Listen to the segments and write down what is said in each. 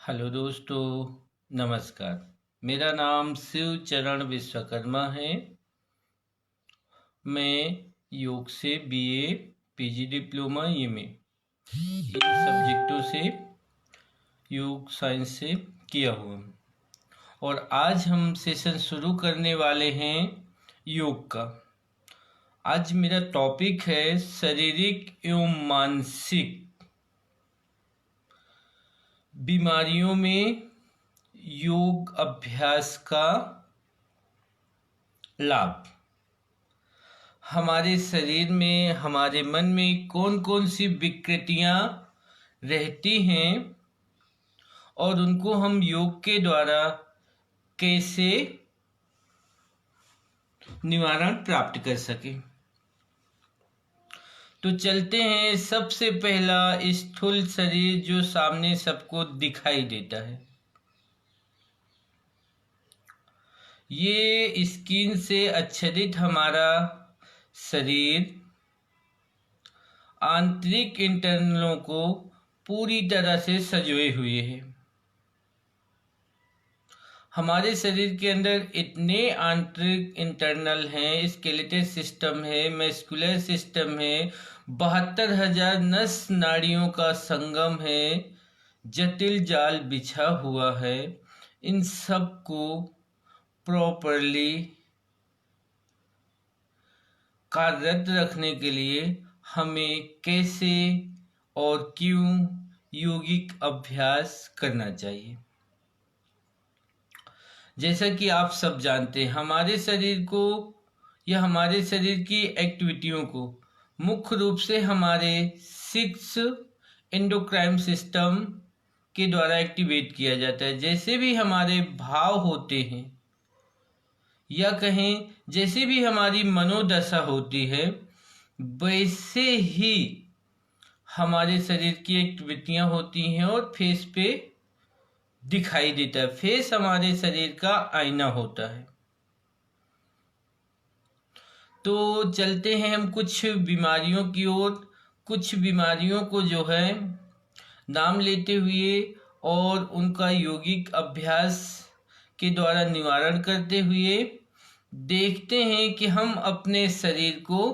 Hello दोस्तों, नमस्कार। मेरा नाम शिव चरण विश्वकर्मा है। मैं योग से बीए, पीजी डिप्लोमा, एमए इन सब्जेक्टों से योग साइंस से किया हुआ हूँ। और आज हम सेशन शुरू करने वाले हैं योग का। आज मेरा टॉपिक है शारीरिक एवं मानसिक बीमारियों में योग अभ्यास का लाभ। हमारे शरीर में, हमारे मन में कौन कौन सी विकृतियां रहती हैं और उनको हम योग के द्वारा कैसे निवारण प्राप्त कर सकें। तो चलते हैं। सबसे पहला, स्थूल शरीर जो सामने सबको दिखाई देता है। ये स्किन से आच्छादित हमारा शरीर आंतरिक इंटरनलों को पूरी तरह से सजोए हुए है। हमारे शरीर के अंदर इतने आंतरिक इंटरनल हैं, स्केलेटल सिस्टम है, मस्कुलर सिस्टम है, 72,000 नस नाड़ियों का संगम है, जटिल जाल बिछा हुआ है। इन सब को प्रॉपरली कार्यरत रखने के लिए हमें कैसे और क्यों योगिक अभ्यास करना चाहिए। जैसा कि आप सब जानते हैं, हमारे शरीर को या हमारे शरीर की एक्टिविटियों को मुख्य रूप से हमारे 6 एंडोक्राइन सिस्टम के द्वारा एक्टिवेट किया जाता है। जैसे भी हमारे भाव होते हैं या कहें जैसे भी हमारी मनोदशा होती है, वैसे ही हमारे शरीर की एक्टिविटियां होती हैं और फेस पे दिखाई देता है। फेस हमारे शरीर का आईना होता है। तो चलते हैं हम कुछ बीमारियों की ओर। कुछ बीमारियों को जो है नाम लेते हुए और उनका योगिक अभ्यास के द्वारा निवारण करते हुए देखते हैं कि हम अपने शरीर को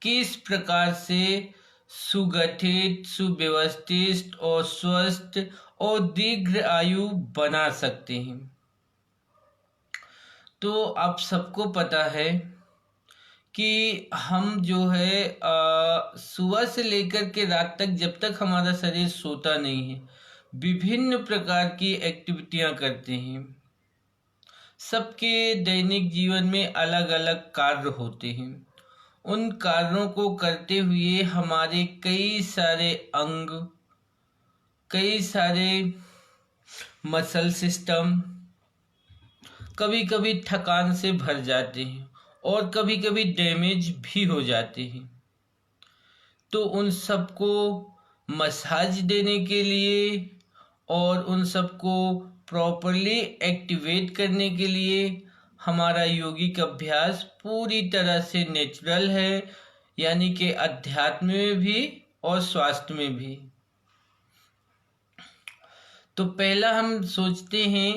किस प्रकार से सुगठित, सुव्यवस्थित और स्वस्थ और दीर्घ आयु बना सकते हैं। तो आप सबको पता है कि हम जो है सुबह से लेकर के रात तक, जब तक हमारा शरीर सोता नहीं है, विभिन्न प्रकार की एक्टिविटियां करते हैं। सबके दैनिक जीवन में अलग अलग कार्य होते हैं। उन कार्यों को करते हुए हमारे कई सारे अंग, कई सारे मसल सिस्टम कभी कभी थकान से भर जाते हैं और कभी कभी डैमेज भी हो जाते हैं। तो उन सबको मसाज देने के लिए और उन सबको प्रॉपरली एक्टिवेट करने के लिए हमारा योगिक अभ्यास पूरी तरह से नेचुरल है, यानी कि अध्यात्म में भी और स्वास्थ्य में भी। तो पहला हम सोचते हैं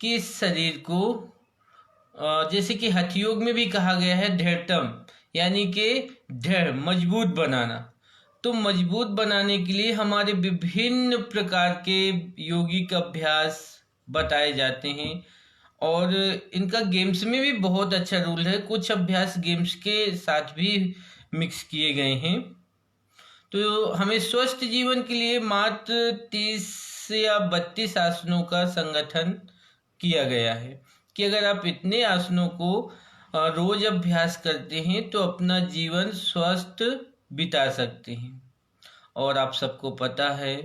कि इस शरीर को, जैसे कि हठ योग में भी कहा गया है दृढ़तम, यानी कि दृढ़ मजबूत बनाना। तो मजबूत बनाने के लिए हमारे विभिन्न प्रकार के योगिक अभ्यास बताए जाते हैं और इनका गेम्स में भी बहुत अच्छा रोल है। कुछ अभ्यास गेम्स के साथ भी मिक्स किए गए हैं। तो हमें स्वस्थ जीवन के लिए मात्र 30 या 32 आसनों का संगठन किया गया है कि अगर आप इतने आसनों को रोज अभ्यास करते हैं तो अपना जीवन स्वस्थ बिता सकते हैं। और आप सबको पता है,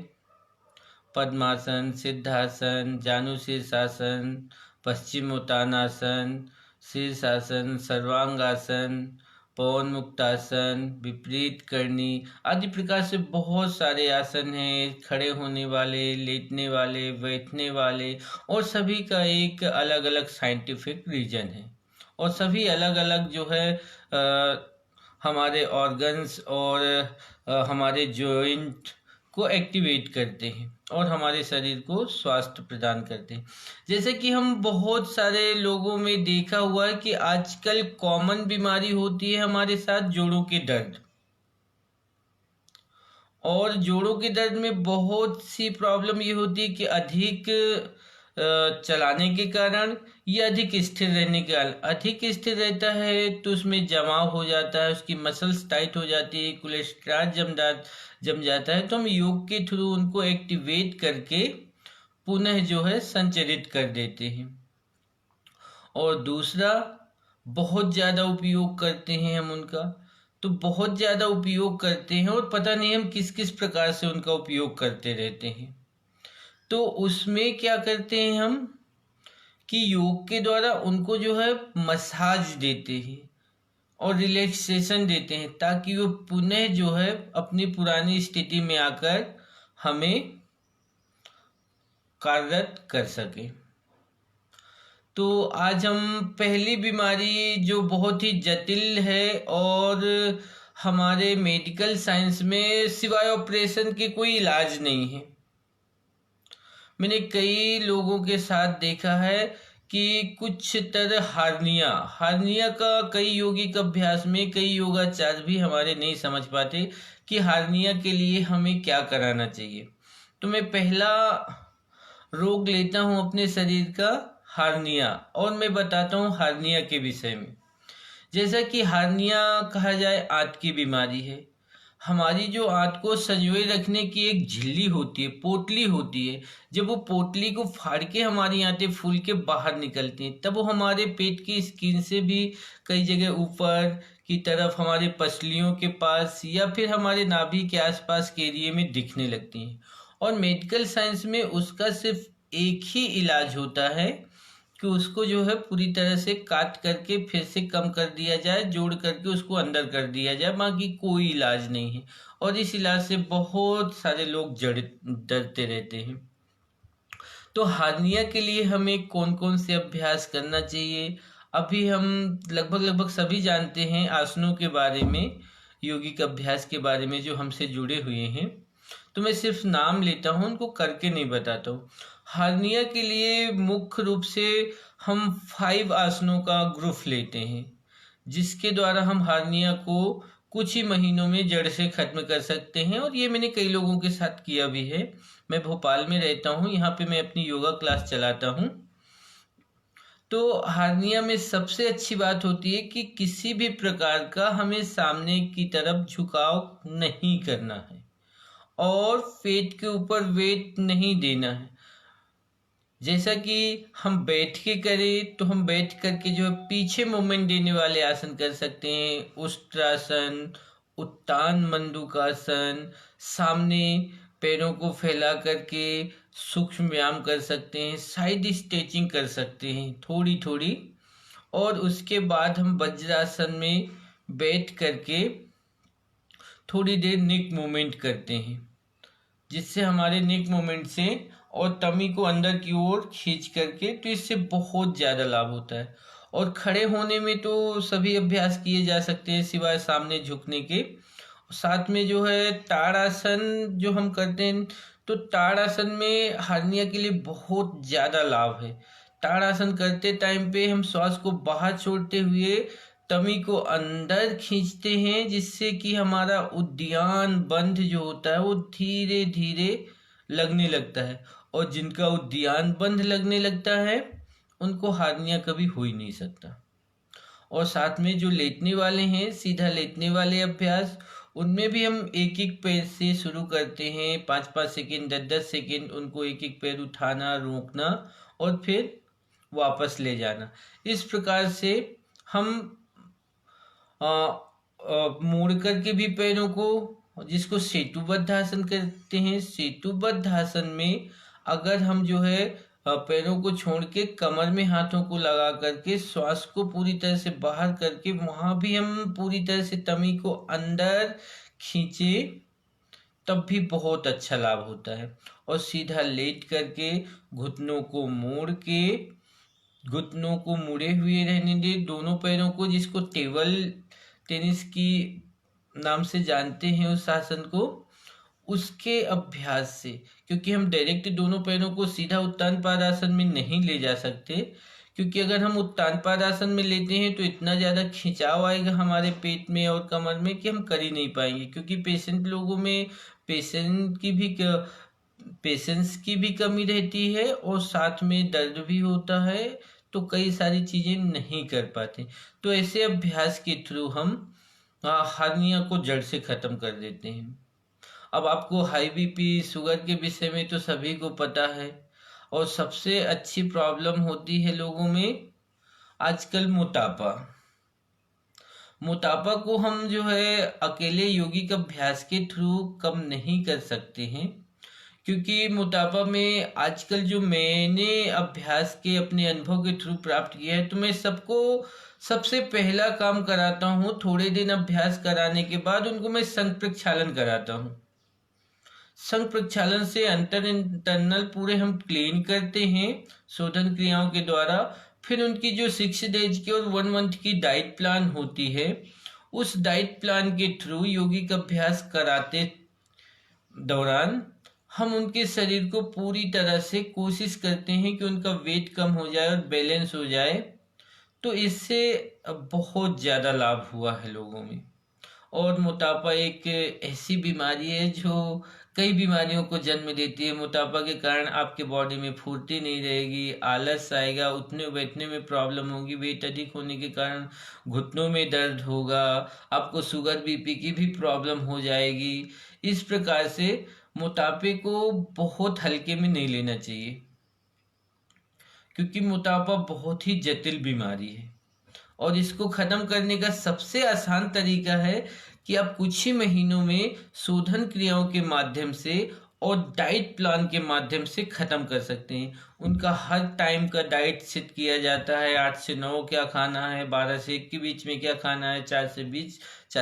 पद्मासन, सिद्धासन, जानुशीर्षासन, पश्चिमोत्तानासन, शीर्षासन, सर्वांगासन, पवन मुक्तासन, विपरीत करनी आदि प्रकार से बहुत सारे आसन हैं। खड़े होने वाले, लेटने वाले, बैठने वाले, और सभी का एक अलग अलग साइंटिफिक रीजन है और सभी अलग अलग जो है हमारे ऑर्गन्स और हमारे जॉइंट को एक्टिवेट करते हैं और हमारे शरीर को स्वास्थ्य प्रदान करते हैं। जैसे कि हम बहुत सारे लोगों में देखा हुआ है कि आजकल कॉमन बीमारी होती है हमारे साथ जोड़ों के दर्द। और जोड़ों के दर्द में बहुत सी प्रॉब्लम ये होती है कि अधिक चलाने के कारण या अधिक स्थिर रहने के कारण। अधिक स्थिर रहता है तो उसमें जमाव हो जाता है, उसकी मसल्स टाइट हो जाती है, कोलेस्ट्रॉल जम जाता है। तो हम योग के थ्रू उनको एक्टिवेट करके पुनः जो है संचरित कर देते हैं। और दूसरा, बहुत ज़्यादा उपयोग करते हैं हम उनका, तो बहुत ज़्यादा उपयोग करते हैं और पता नहीं हम किस किस प्रकार से उनका उपयोग करते रहते हैं। तो उसमें क्या करते हैं हम कि योग के द्वारा उनको जो है मसाज देते हैं और रिलैक्सेशन देते हैं, ताकि वो पुनः जो है अपनी पुरानी स्थिति में आकर हमें कार्यरत कर सके। तो आज हम पहली बीमारी जो बहुत ही जटिल है और हमारे मेडिकल साइंस में सिवाय ऑपरेशन के कोई इलाज नहीं है। मैंने कई लोगों के साथ देखा है कि कुछ तरह हार्निया का कई यौगिक अभ्यास में कई योगाचार्य भी हमारे नहीं समझ पाते कि हार्निया के लिए हमें क्या कराना चाहिए। तो मैं पहला रोग लेता हूँ अपने शरीर का, हार्निया, और मैं बताता हूँ हार्निया के विषय में। जैसा कि हार्निया कहा जाए आंत की बीमारी है। हमारी जो आंत को संजोए रखने की एक झिल्ली होती है, पोटली होती है, जब वो पोटली को फाड़ के हमारी आंतें फूल के बाहर निकलती हैं, तब वो हमारे पेट की स्किन से भी कई जगह ऊपर की तरफ हमारे पसलियों के पास या फिर हमारे नाभि के आसपास के एरिए में दिखने लगती हैं। और मेडिकल साइंस में उसका सिर्फ एक ही इलाज होता है कि उसको जो है पूरी तरह से काट करके फिर से कम कर दिया जाए, जोड़ करके उसको अंदर कर दिया जाए, बाकी कोई इलाज नहीं है। और इस इलाज से बहुत सारे लोग डरते रहते हैं। तो हार्निया के लिए हमें कौन कौन से अभ्यास करना चाहिए, अभी हम लगभग सभी जानते हैं आसनों के बारे में, यौगिक अभ्यास के बारे में जो हमसे जुड़े हुए हैं। तो मैं सिर्फ नाम लेता हूँ, उनको करके नहीं बताता हूँ। हार्निया के लिए मुख्य रूप से हम 5 आसनों का ग्रुप लेते हैं, जिसके द्वारा हम हार्निया को कुछ ही महीनों में जड़ से खत्म कर सकते हैं। और ये मैंने कई लोगों के साथ किया भी है। मैं भोपाल में रहता हूँ, यहाँ पे मैं अपनी योगा क्लास चलाता हूँ। तो हार्निया में सबसे अच्छी बात होती है कि किसी भी प्रकार का हमें सामने की तरफ झुकाव नहीं करना है और पेट के ऊपर वेट नहीं देना है। जैसा कि हम बैठ के करें तो हम बैठ करके जो है पीछे मूवमेंट देने वाले आसन कर सकते हैं, उष्ट्रासन, उत्तान मंडूकासन, सामने पैरों को फैला करके सूक्ष्म व्यायाम कर सकते हैं, साइड स्ट्रेचिंग कर सकते हैं थोड़ी थोड़ी। और उसके बाद हम वज्रासन में बैठ करके थोड़ी देर नेक मूवमेंट करते हैं, जिससे हमारे नेक मूवमेंट से और टमी को अंदर की ओर खींच करके, तो इससे बहुत ज़्यादा लाभ होता है। और खड़े होने में तो सभी अभ्यास किए जा सकते हैं सिवाय सामने झुकने के। साथ में जो है ताड़ासन जो हम करते हैं, तो ताड़ासन में हार्निया के लिए बहुत ज़्यादा लाभ है। ताड़ासन करते टाइम पे हम श्वास को बाहर छोड़ते हुए टमी को अंदर खींचते हैं, जिससे कि हमारा उद्यान बंध जो होता है वो धीरे धीरे लगने लगता है। और जिनका उद्यान बंध लगने लगता है उनको हार्निया कभी हो ही नहीं सकता। और साथ में जो लेटने वाले हैं, सीधा लेटने वाले अभ्यास, उनमें भी हम एक एक पैर से शुरू करते हैं, 5-5 सेकेंड 10-10 सेकेंड उनको एक एक पैर उठाना, रोकना और फिर वापस ले जाना। इस प्रकार से हम मोड़ करके भी पैरों को, जिसको सेतुबद्ध आसन कहते हैं, सेतुबद्ध आसन में अगर हम जो है पैरों को छोड़ के कमर में हाथों को लगा करके श्वास को पूरी तरह से बाहर करके वहां भी हम पूरी तरह से टमी को अंदर खींचे, तब भी बहुत अच्छा लाभ होता है। और सीधा लेट करके घुटनों को मोड़ के, घुटनों को मुड़े हुए रहने दे, दोनों पैरों को, जिसको टेबल टेनिस की नाम से जानते हैं उस आसन को, उसके अभ्यास से, क्योंकि हम डायरेक्ट दोनों पैरों को सीधा उत्तान पादासन में नहीं ले जा सकते, क्योंकि अगर हम उत्तान पादासन में लेते हैं तो इतना ज़्यादा खिंचाव आएगा हमारे पेट में और कमर में कि हम कर ही नहीं पाएंगे, क्योंकि पेशेंट लोगों में पेशेंस की भी कमी रहती है और साथ में दर्द भी होता है, तो कई सारी चीज़ें नहीं कर पाते। तो ऐसे अभ्यास के थ्रू हम हार्निया को जड़ से ख़त्म कर देते हैं। अब आपको हाई बीपी शुगर के विषय में तो सभी को पता है, और सबसे अच्छी प्रॉब्लम होती है लोगों में आजकल मोटापा को हम जो है अकेले योगिक अभ्यास के थ्रू कम नहीं कर सकते हैं, क्योंकि मोटापा में आजकल जो मैंने अभ्यास के अपने अनुभव के थ्रू प्राप्त किया है, तो मैं सबको सबसे पहला काम कराता हूँ, थोड़े दिन अभ्यास कराने के बाद उनको मैं संघ प्रक्षालन कराता हूँ। संघ प्रक्षालन से इंटरनल पूरे हम क्लीन करते हैं शोधन क्रियाओं के द्वारा। फिर उनकी जो 6 डेज की और 1 मंथ की डाइट प्लान होती है, उस डाइट प्लान के थ्रू योगिक अभ्यास कराते दौरान हम उनके शरीर को पूरी तरह से कोशिश करते हैं कि उनका वेट कम हो जाए और बैलेंस हो जाए। तो इससे बहुत ज़्यादा लाभ हुआ है लोगों में। और मोटापा एक ऐसी बीमारी है जो कई बीमारियों को जन्म देती है। मोटापा के कारण आपके बॉडी में फुर्ती नहीं रहेगी, आलस आएगा, उठने बैठने में प्रॉब्लम होगी, वेट अधिक होने के कारण घुटनों में दर्द होगा, आपको शुगर बीपी की भी प्रॉब्लम हो जाएगी। इस प्रकार से मोटापे को बहुत हल्के में नहीं लेना चाहिए, क्योंकि मोटापा बहुत ही जटिल बीमारी है और इसको ख़त्म करने का सबसे आसान तरीका है कि आप कुछ ही महीनों में शोधन क्रियाओं के माध्यम से और डाइट प्लान के माध्यम से ख़त्म कर सकते हैं। उनका हर टाइम का डाइट सेट किया जाता है, 8 से 9 क्या खाना है, 12 से 1 के बीच में क्या खाना है, 4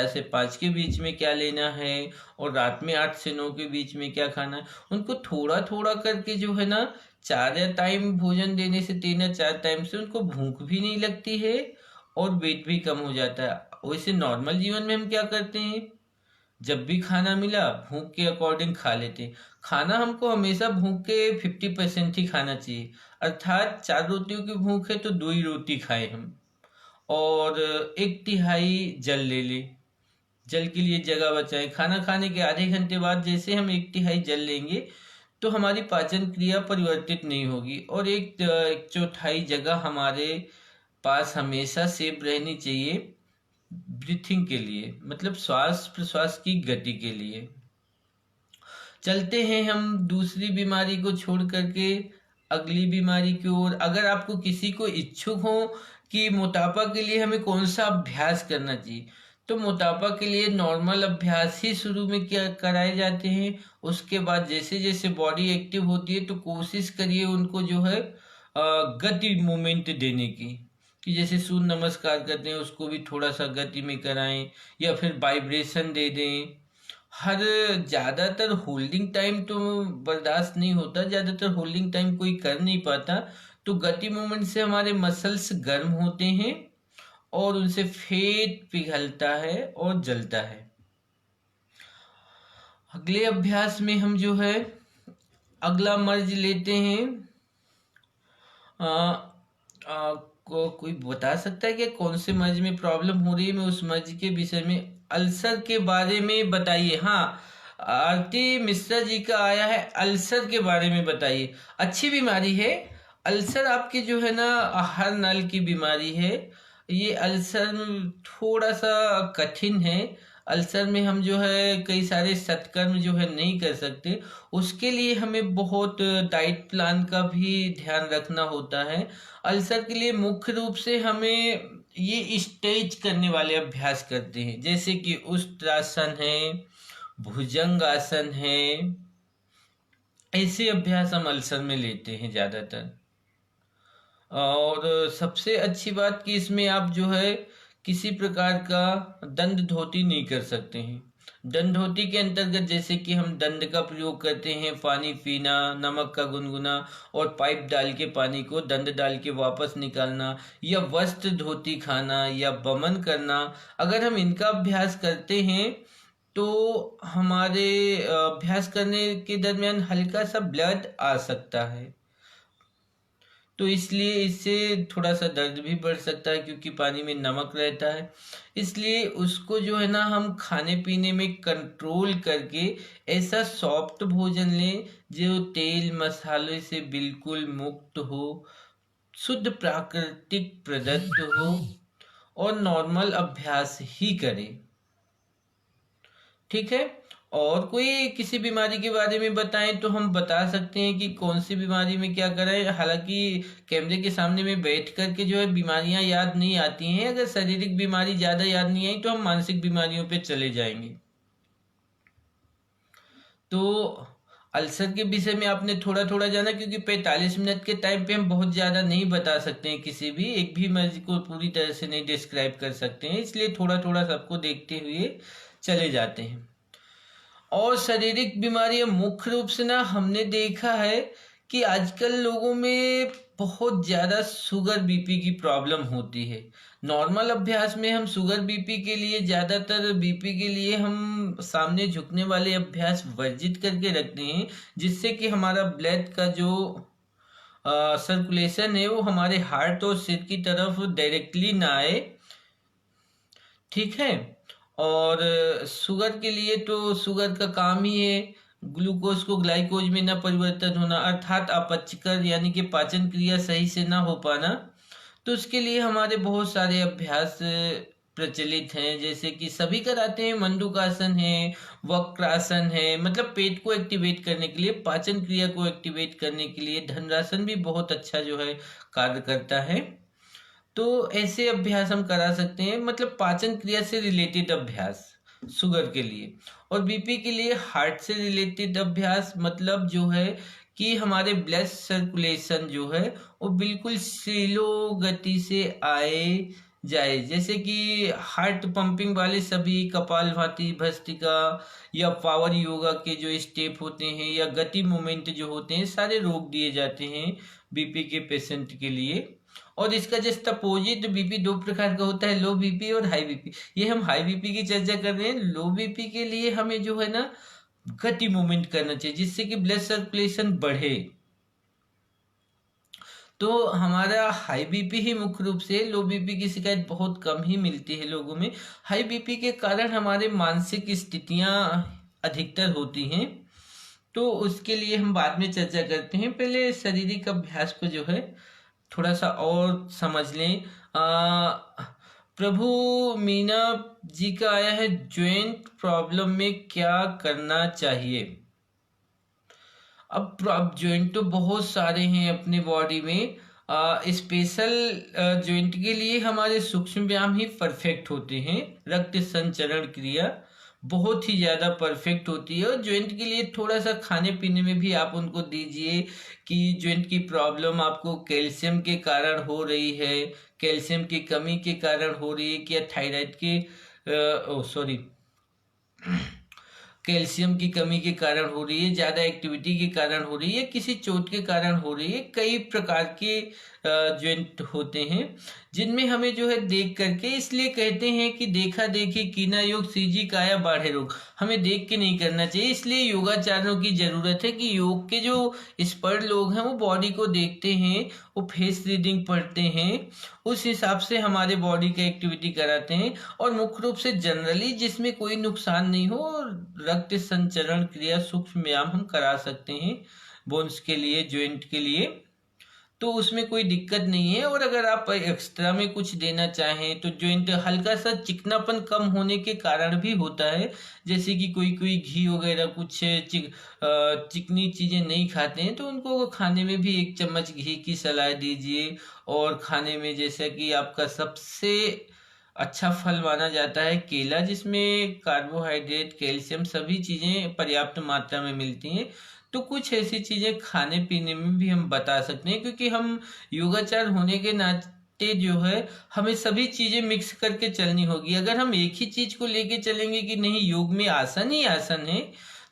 से 5 के बीच में क्या लेना है, और रात में 8 से 9 के बीच में क्या खाना है। उनको थोड़ा थोड़ा करके जो है ना 4 टाइम भोजन देने से 3 या 4 टाइम से उनको भूख भी नहीं लगती है और वेट भी कम हो जाता है। वैसे नॉर्मल जीवन में हम क्या करते हैं, जब भी खाना मिला भूख के अकॉर्डिंग खा लेते हैं। खाना हमको हमेशा भूख के 50% ही खाना चाहिए, अर्थात 4 रोटियों की भूख है तो 2 ही रोटी खाएं हम, और 1/3 जल ले ले, जल के लिए जगह बचाएं। खाना खाने के आधे घंटे बाद जैसे हम 1/3 जल लेंगे तो हमारी पाचन क्रिया परिवर्तित नहीं होगी, और 1/4 जगह हमारे पास हमेशा सेफ रहनी चाहिए ब्रीथिंग के लिए, मतलब श्वास प्रश्वास की गति के लिए। चलते हैं हम दूसरी बीमारी को छोड़ करके अगली बीमारी की ओर। अगर आपको किसी को इच्छुक हो कि मोटापा के लिए हमें कौन सा अभ्यास करना चाहिए, तो मोटापा के लिए नॉर्मल अभ्यास ही शुरू में क्या कराए जाते हैं। उसके बाद जैसे जैसे बॉडी एक्टिव होती है तो कोशिश करिए उनको जो है गति मूवमेंट देने की, कि जैसे सूर्य नमस्कार करते हैं उसको भी थोड़ा सा गति में कराएं, या फिर वाइब्रेशन दे दें। ज़्यादातर होल्डिंग टाइम तो बर्दाश्त नहीं होता, ज़्यादातर होल्डिंग टाइम कोई कर नहीं पाता, तो गति मूवमेंट से हमारे मसल्स गर्म होते हैं और उनसे फैट पिघलता है और जलता है। अगले अभ्यास में हम जो है अगला मर्ज लेते हैं। कोई बता सकता है कि कौन से मर्ज में प्रॉब्लम हो रही है? मैं उस मर्ज के विषय में, अल्सर के बारे में बताइए। हाँ, आरती मिश्रा जी का आया है, अल्सर के बारे में बताइए। अच्छी बीमारी है अल्सर, आपके जो है ना आहार नल की बीमारी है। ये अल्सर थोड़ा सा कठिन है। अल्सर में हम जो है कई सारे सत्कर्म जो है नहीं कर सकते, उसके लिए हमें बहुत डाइट प्लान का भी ध्यान रखना होता है। अल्सर के लिए मुख्य रूप से हमें ये स्ट्रेच करने वाले अभ्यास करते हैं, जैसे कि उष्ट्रासन है, भुजंगासन है। ऐसे अभ्यास हम अल्सर में लेते हैं ज़्यादातर। और सबसे अच्छी बात कि इसमें आप जो है किसी प्रकार का दंड धोती नहीं कर सकते हैं। दंड धोती के अंतर्गत जैसे कि हम दंड का प्रयोग करते हैं, पानी पीना, नमक का गुनगुना और पाइप डाल के पानी को दंड डाल के वापस निकालना, या वस्त्र धोती खाना या बमन करना। अगर हम इनका अभ्यास करते हैं तो हमारे अभ्यास करने के दरमियान हल्का सा ब्लड आ सकता है। तो इसलिए इससे थोड़ा सा दर्द भी बढ़ सकता है, क्योंकि पानी में नमक रहता है। इसलिए उसको जो है ना, हम खाने पीने में कंट्रोल करके ऐसा सॉफ्ट भोजन लें जो तेल मसाले से बिल्कुल मुक्त हो, शुद्ध प्राकृतिक पदार्थ हो, और नॉर्मल अभ्यास ही करें। ठीक है। और कोई किसी बीमारी के बारे में बताएं तो हम बता सकते हैं कि कौन सी बीमारी में क्या करें। हालांकि कैमरे के सामने में बैठ कर के जो है बीमारियां याद नहीं आती हैं। अगर शारीरिक बीमारी ज़्यादा याद नहीं आई तो हम मानसिक बीमारियों पे चले जाएंगे। तो अल्सर के विषय में आपने थोड़ा थोड़ा जाना, क्योंकि 45 मिनट के टाइम पे हम बहुत ज़्यादा नहीं बता सकते हैं, किसी भी एक भी मरीज को पूरी तरह से नहीं डिस्क्राइब कर सकते हैं। इसलिए थोड़ा थोड़ा सबको देखते हुए चले जाते हैं। और शारीरिक बीमारियां मुख्य रूप से ना हमने देखा है कि आजकल लोगों में बहुत ज़्यादा शुगर बीपी की प्रॉब्लम होती है। नॉर्मल अभ्यास में हम शुगर बीपी के लिए, ज़्यादातर बीपी के लिए हम सामने झुकने वाले अभ्यास वर्जित करके रखते हैं, जिससे कि हमारा ब्लड का जो सर्कुलेशन है वो हमारे हार्ट और सिर की तरफ डायरेक्टली ना आए। ठीक है। और शुगर के लिए तो शुगर का काम ही है ग्लूकोज को ग्लाइकोज में ना परिवर्तन होना, अर्थात अपचकर यानी कि पाचन क्रिया सही से ना हो पाना। तो उसके लिए हमारे बहुत सारे अभ्यास प्रचलित हैं, जैसे कि सभी कराते हैं। मंडूकासन है, वक्रासन है, मतलब पेट को एक्टिवेट करने के लिए, पाचन क्रिया को एक्टिवेट करने के लिए। धनुरासन भी बहुत अच्छा जो है कार्य करता है। तो ऐसे अभ्यास हम करा सकते हैं, मतलब पाचन क्रिया से रिलेटेड अभ्यास शुगर के लिए। और बीपी के लिए हार्ट से रिलेटेड अभ्यास, मतलब जो है कि हमारे ब्लड सर्कुलेशन जो है वो बिल्कुल स्लो गति से आए जाए। जैसे कि हार्ट पंपिंग वाले सभी कपालभाति, भस्त्रिका या पावर योगा के जो स्टेप होते हैं या गति मूवमेंट जो होते हैं, सारे रोक दिए जाते हैं बीपी के पेशेंट के लिए। और इसका जस्ट अपोजिट बीपी दो प्रकार का होता है, लो बीपी और हाई बीपी। ये हम हाई बीपी की चर्चा कर रहे हैं। लो बीपी के लिए हमें जो है ना गति मूवमेंट करना चाहिए, जिससे कि ब्लड सर्कुलेशन बढ़े। तो हमारा हाई बीपी ही मुख्य रूप से, लो बीपी की शिकायत बहुत कम ही मिलती है लोगों में। हाई बीपी के कारण हमारे मानसिक स्थितियां अधिकतर होती हैं, तो उसके लिए हम बाद में चर्चा करते हैं। पहले शारीरिक अभ्यास को जो है थोड़ा सा और समझ लें। प्रभु मीना जी का आया है, ज्वाइंट प्रॉब्लम में क्या करना चाहिए। अब ज्वाइंट तो बहुत सारे हैं अपने बॉडी में। स्पेशल ज्वाइंट के लिए हमारे सूक्ष्म व्यायाम ही परफेक्ट होते हैं। रक्त संचरण क्रिया बहुत ही ज़्यादा परफेक्ट होती है। और ज्वाइंट के लिए थोड़ा सा खाने पीने में भी आप उनको दीजिए कि ज्वाइंट की प्रॉब्लम आपको कैल्शियम के कारण हो रही है, कैल्शियम की कमी के कारण हो रही है, क्या थायराइड के कैल्शियम की कमी के कारण हो रही है, ज़्यादा एक्टिविटी के कारण हो रही है, किसी चोट के कारण हो रही है। कई प्रकार के ज्वाइंट होते हैं जिनमें हमें जो है देख करके, इसलिए कहते हैं कि देखा देखी कीना योग, सीजी काया बाढ़े रोग। हमें देख के नहीं करना चाहिए। इसलिए योगाचार्यों की जरूरत है कि योग के जो एक्सपर्ट लोग हैं वो बॉडी को देखते हैं, वो फेस रीडिंग पढ़ते हैं, उस हिसाब से हमारे बॉडी का एक्टिविटी कराते हैं। और मुख्य रूप से जनरली जिसमें कोई नुकसान नहीं हो, रक्त संचरण क्रिया सूक्ष्म व्यायाम हम करा सकते हैं बोन्स के लिए, ज्वाइंट के लिए, तो उसमें कोई दिक्कत नहीं है। और अगर आप एक्स्ट्रा में कुछ देना चाहें तो ज्वाइंट हल्का सा चिकनापन कम होने के कारण भी होता है, जैसे कि कोई कोई घी वगैरह कुछ चिकनी चीज़ें नहीं खाते हैं, तो उनको खाने में भी 1 चम्मच घी की सलाह दीजिए। और खाने में जैसा कि आपका सबसे अच्छा फल माना जाता है केला, जिसमें कार्बोहाइड्रेट, कैल्शियम सभी चीज़ें पर्याप्त मात्रा में मिलती हैं। तो कुछ ऐसी चीज़ें खाने पीने में भी हम बता सकते हैं, क्योंकि हम योगाचार्य होने के नाते जो है हमें सभी चीज़ें मिक्स करके चलनी होगी। अगर हम एक ही चीज़ को लेके चलेंगे कि नहीं योग में आसन ही आसन है,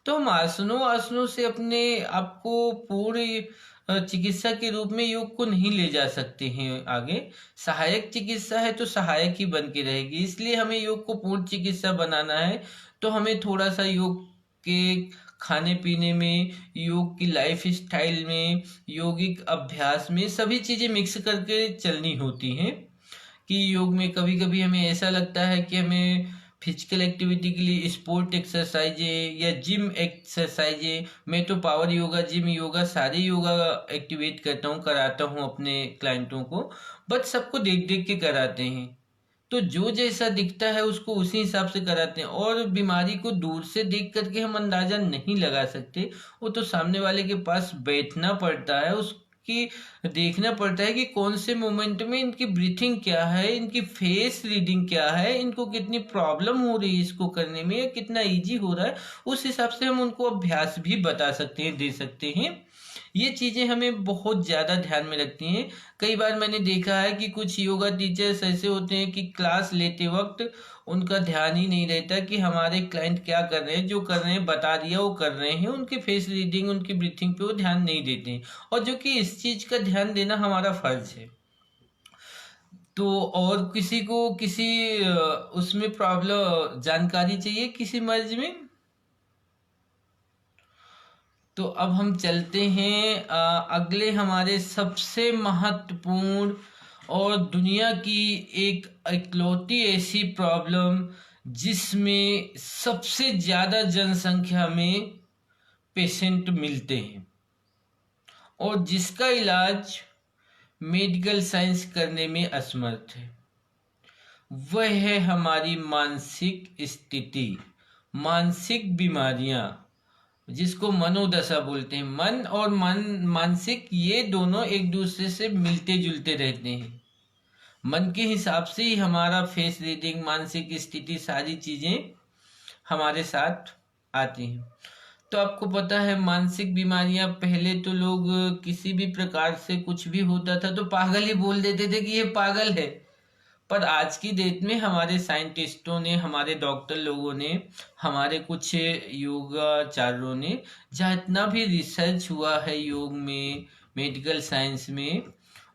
तो हम आसनों से अपने आपको पूरी चिकित्सा के रूप में योग को नहीं ले जा सकते हैं आगे। सहायक चिकित्सा है तो सहायक ही बन के रहेगी। इसलिए हमें योग को पूर्ण चिकित्सा बनाना है तो हमें थोड़ा सा योग के खाने पीने में, योग की लाइफ स्टाइल में, योगिक अभ्यास में सभी चीज़ें मिक्स करके चलनी होती हैं। कि योग में कभी कभी हमें ऐसा लगता है कि हमें फिजिकल एक्टिविटी के लिए स्पोर्ट एक्सरसाइजें या जिम एक्सरसाइजें, मैं तो पावर योगा, जिम योगा, सारे योगा एक्टिवेट करता हूँ, कराता हूँ अपने क्लाइंटों को, बट सबको देख देख के कराते हैं। तो जो जैसा दिखता है उसको उसी हिसाब से कराते हैं, और बीमारी को दूर से देख करके हम अंदाजा नहीं लगा सकते। वो तो सामने वाले के पास बैठना पड़ता है, उसकी देखना पड़ता है कि कौन से मोमेंट में इनकी ब्रीथिंग क्या है, इनकी फेस रीडिंग क्या है, इनको कितनी प्रॉब्लम हो रही है इसको करने में, या कितना इजी हो रहा है। उस हिसाब से हम उनको अभ्यास भी बता सकते हैं, दे सकते हैं। ये चीज़ें हमें बहुत ज़्यादा ध्यान में रखती हैं। कई बार मैंने देखा है कि कुछ योगा टीचर्स ऐसे होते हैं कि क्लास लेते वक्त उनका ध्यान ही नहीं रहता कि हमारे क्लाइंट क्या कर रहे हैं, जो कर रहे हैं बता दिया वो कर रहे हैं, उनके फेस रीडिंग, उनकी ब्रीथिंग पे वो ध्यान नहीं देते हैं, और जो कि इस चीज़ का ध्यान देना हमारा फर्ज है। तो और किसी को किसी उसमें प्रॉब्लम जानकारी चाहिए किसी मर्ज में, तो अब हम चलते हैं अगले हमारे सबसे महत्वपूर्ण और दुनिया की एक इकलौती ऐसी प्रॉब्लम जिसमें सबसे ज़्यादा जनसंख्या में पेशेंट मिलते हैं और जिसका इलाज मेडिकल साइंस करने में असमर्थ है, वह है हमारी मानसिक स्थिति, मानसिक बीमारियां, जिसको मनोदशा बोलते हैं। मन और मानसिक, ये दोनों एक दूसरे से मिलते जुलते रहते हैं। मन के हिसाब से ही हमारा फेस रीडिंग, मानसिक स्थिति, सारी चीजें हमारे साथ आती हैं। तो आपको पता है मानसिक बीमारियां, पहले तो लोग किसी भी प्रकार से कुछ भी होता था तो पागल ही बोल देते थे कि ये पागल है। पर आज की डेट में हमारे साइंटिस्टों ने, हमारे डॉक्टर लोगों ने, हमारे कुछ योगाचार्यों ने, जहाँ इतना भी रिसर्च हुआ है योग में, मेडिकल साइंस में,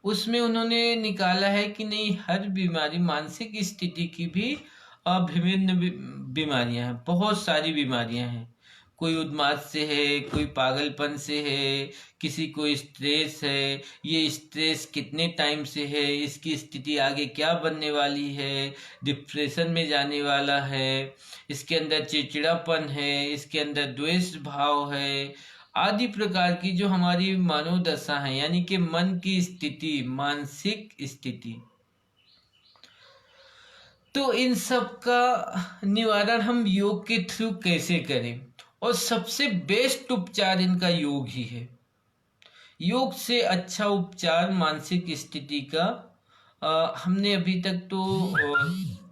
उसमें उन्होंने निकाला है कि नहीं, हर बीमारी, मानसिक स्थिति की भी विभिन्न बीमारियां हैं, बहुत सारी बीमारियां हैं। कोई उन्माद से है, कोई पागलपन से है, किसी को स्ट्रेस है, ये स्ट्रेस कितने टाइम से है, इसकी स्थिति आगे क्या बनने वाली है, डिप्रेशन में जाने वाला है, इसके अंदर चिड़चिड़ापन है, इसके अंदर द्वेष भाव है, आदि प्रकार की जो हमारी मनोदशा है, यानी कि मन की स्थिति, मानसिक स्थिति। तो इन सब का निवारण हम योग के थ्रू कैसे करें, और सबसे बेस्ट उपचार इनका योग ही है। योग से अच्छा उपचार मानसिक स्थिति का हमने अभी तक तो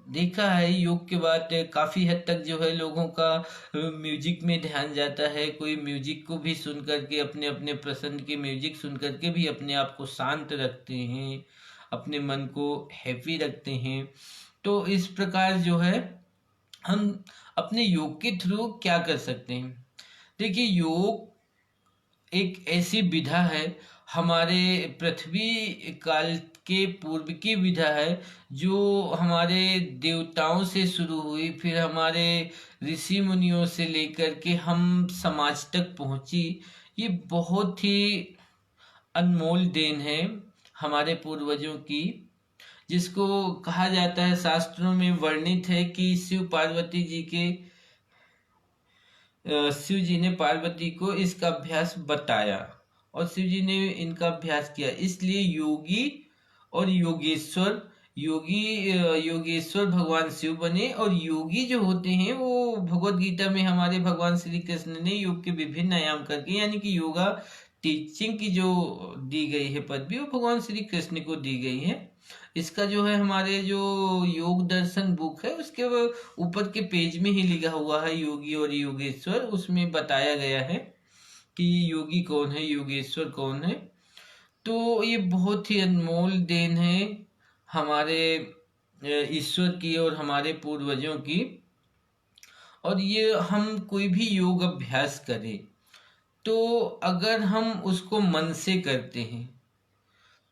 देखा है। योग के बाद काफ़ी हद तक जो है लोगों का म्यूजिक में ध्यान जाता है। कोई म्यूजिक को भी सुन करके, अपने अपने पसंद के म्यूजिक सुन करके भी अपने आप को शांत रखते हैं, अपने मन को हैप्पी रखते हैं। तो इस प्रकार जो है हम अपने योग के थ्रू क्या कर सकते हैं। देखिए, योग एक ऐसी विधा है, हमारे पृथ्वी काल के पूर्व की विधा है, जो हमारे देवताओं से शुरू हुई, फिर हमारे ऋषि मुनियों से लेकर के हम समाज तक पहुंची। ये बहुत ही अनमोल देन है हमारे पूर्वजों की, जिसको कहा जाता है, शास्त्रों में वर्णित है कि शिव जी ने पार्वती को इसका अभ्यास बताया और शिव जी ने इनका अभ्यास किया। इसलिए योगी और योगेश्वर, योगेश्वर भगवान शिव बने, और योगी जो होते हैं वो भगवत गीता में हमारे भगवान श्री कृष्ण ने योग के विभिन्न आयाम करके, यानी कि योगा टीचिंग की जो दी गई है पदवी, वो भगवान श्री कृष्ण को दी गई है। इसका जो है हमारे जो योग दर्शन बुक है, उसके ऊपर के पेज में ही लिखा हुआ है योगी और योगेश्वर। उसमें बताया गया है कि योगी कौन है, योगेश्वर कौन है। तो ये बहुत ही अनमोल देन है हमारे ईश्वर की और हमारे पूर्वजों की। और ये हम कोई भी योग अभ्यास करें तो अगर हम उसको मन से करते हैं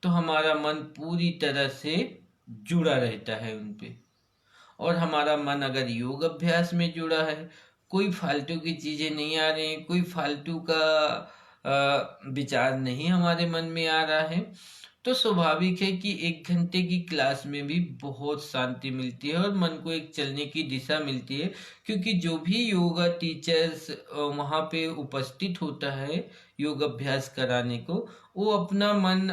तो हमारा मन पूरी तरह से जुड़ा रहता है उन पे, और हमारा मन अगर योग अभ्यास में जुड़ा है, कोई फालतू की चीज़ें नहीं आ रही हैं, कोई फालतू का विचार नहीं हमारे मन में आ रहा है, तो स्वाभाविक है कि 1 घंटे की क्लास में भी बहुत शांति मिलती है और मन को एक चलने की दिशा मिलती है। क्योंकि जो भी योगा टीचर्स वहाँ पे उपस्थित होता है योग अभ्यास कराने को, वो अपना मन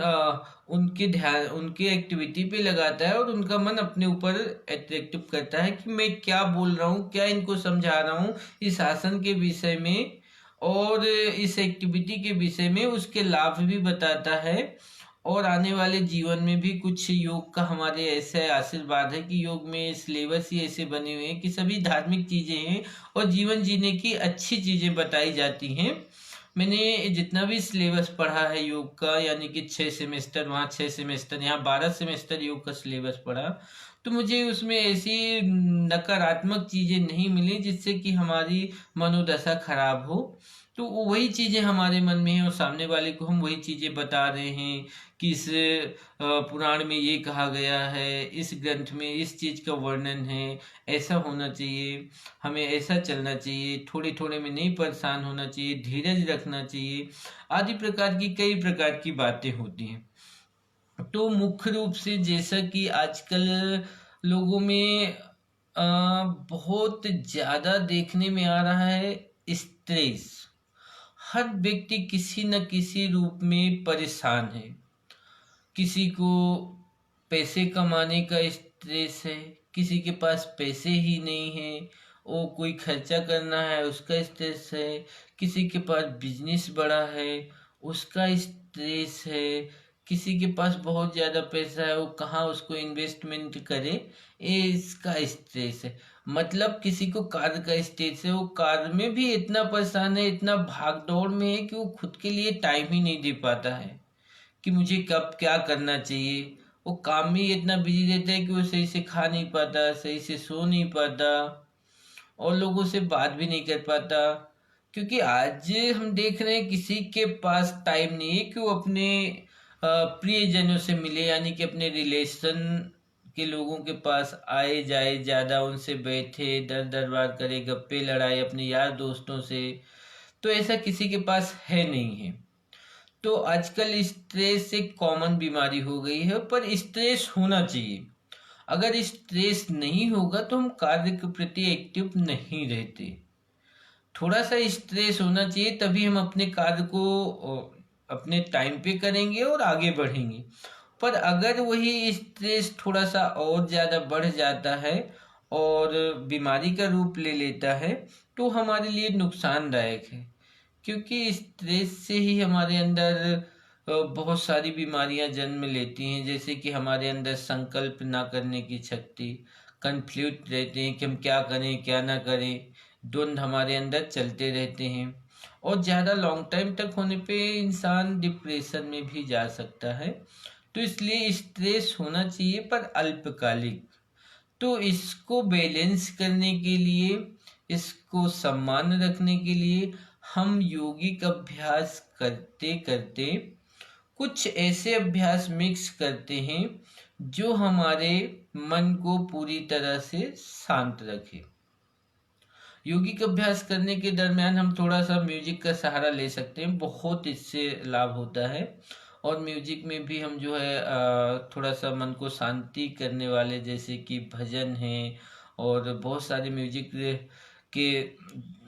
उनके एक्टिविटी पे लगाता है और उनका मन अपने ऊपर अट्रैक्टिव करता है कि मैं क्या बोल रहा हूँ, क्या इनको समझा रहा हूँ इस आसन के विषय में और इस एक्टिविटी के विषय में, उसके लाभ भी बताता है। और आने वाले जीवन में भी कुछ योग का हमारे ऐसा आशीर्वाद है कि योग में सिलेबस ही ऐसे बने हुए हैं कि सभी धार्मिक चीज़ें हैं और जीवन जीने की अच्छी चीज़ें बताई जाती हैं। मैंने जितना भी सिलेबस पढ़ा है योग का, यानी कि 6 सेमेस्टर वहाँ, 6 सेमेस्टर यहाँ, 12 सेमेस्टर योग का सिलेबस पढ़ा, तो मुझे उसमें ऐसी नकारात्मक चीज़ें नहीं मिली जिससे कि हमारी मनोदशा खराब हो। तो वही चीज़ें हमारे मन में है और सामने वाले को हम वही चीज़ें बता रहे हैं कि इस पुराण में ये कहा गया है, इस ग्रंथ में इस चीज़ का वर्णन है, ऐसा होना चाहिए, हमें ऐसा चलना चाहिए, थोड़े थोड़े में नहीं परेशान होना चाहिए, धीरज रखना चाहिए, आदि प्रकार की कई प्रकार की बातें होती हैं। तो मुख्य रूप से जैसा कि आजकल लोगों में बहुत ज़्यादा देखने में आ रहा है स्ट्रेस, हर व्यक्ति किसी न किसी रूप में परेशान है। किसी को पैसे कमाने का स्ट्रेस है, किसी के पास पैसे ही नहीं है, वो कोई खर्चा करना है उसका स्ट्रेस है, किसी के पास बिजनेस बड़ा है उसका स्ट्रेस है, किसी के पास बहुत ज़्यादा पैसा है वो कहाँ उसको इन्वेस्टमेंट करे, ये इसका स्ट्रेस है। मतलब किसी को कार का स्ट्रेस है, वो कार में भी इतना परेशान है, इतना भाग दौड़ में है कि वो खुद के लिए टाइम ही नहीं दे पाता है कि मुझे कब क्या करना चाहिए। वो काम में ही इतना बिजी रहता है कि वो सही से खा नहीं पाता, सही से सो नहीं पाता और लोगों से बात भी नहीं कर पाता। क्योंकि आज हम देख रहे हैं किसी के पास टाइम नहीं है कि वो अपने प्रियजनों से मिले, यानी कि अपने रिलेशन के लोगों के पास आए जाए, ज़्यादा उनसे बैठे, दर दरबार करे, गप्पे लड़ाए अपने यार दोस्तों से, तो ऐसा किसी के पास है नहीं है। तो आजकल स्ट्रेस एक कॉमन बीमारी हो गई है, पर स्ट्रेस होना चाहिए। अगर स्ट्रेस नहीं होगा तो हम कार्य के प्रति एक्टिव नहीं रहते। थोड़ा सा स्ट्रेस होना चाहिए, तभी हम अपने कार्य को अपने टाइम पे करेंगे और आगे बढ़ेंगे। पर अगर वही स्ट्रेस थोड़ा सा और ज़्यादा बढ़ जाता है और बीमारी का रूप ले लेता है तो हमारे लिए नुकसानदायक है। क्योंकि स्ट्रेस से ही हमारे अंदर बहुत सारी बीमारियां जन्म लेती हैं, जैसे कि हमारे अंदर संकल्प ना करने की शक्ति, कन्फ्लिक्ट रहते हैं कि हम क्या करें क्या ना करें, द्वंद्व हमारे अंदर चलते रहते हैं और ज़्यादा लॉन्ग टाइम तक होने पे इंसान डिप्रेशन में भी जा सकता है। तो इसलिए स्ट्रेस होना चाहिए पर अल्पकालिक। तो इसको बैलेंस करने के लिए, इसको सम्मान रखने के लिए हम योगिक अभ्यास करते करते कुछ ऐसे अभ्यास मिक्स करते हैं जो हमारे मन को पूरी तरह से शांत रखे। योगिक अभ्यास करने के दरमियान हम थोड़ा सा म्यूजिक का सहारा ले सकते हैं, बहुत इससे लाभ होता है। और म्यूजिक में भी हम जो है थोड़ा सा मन को शांति करने वाले, जैसे कि भजन हैं और बहुत सारे म्यूजिक के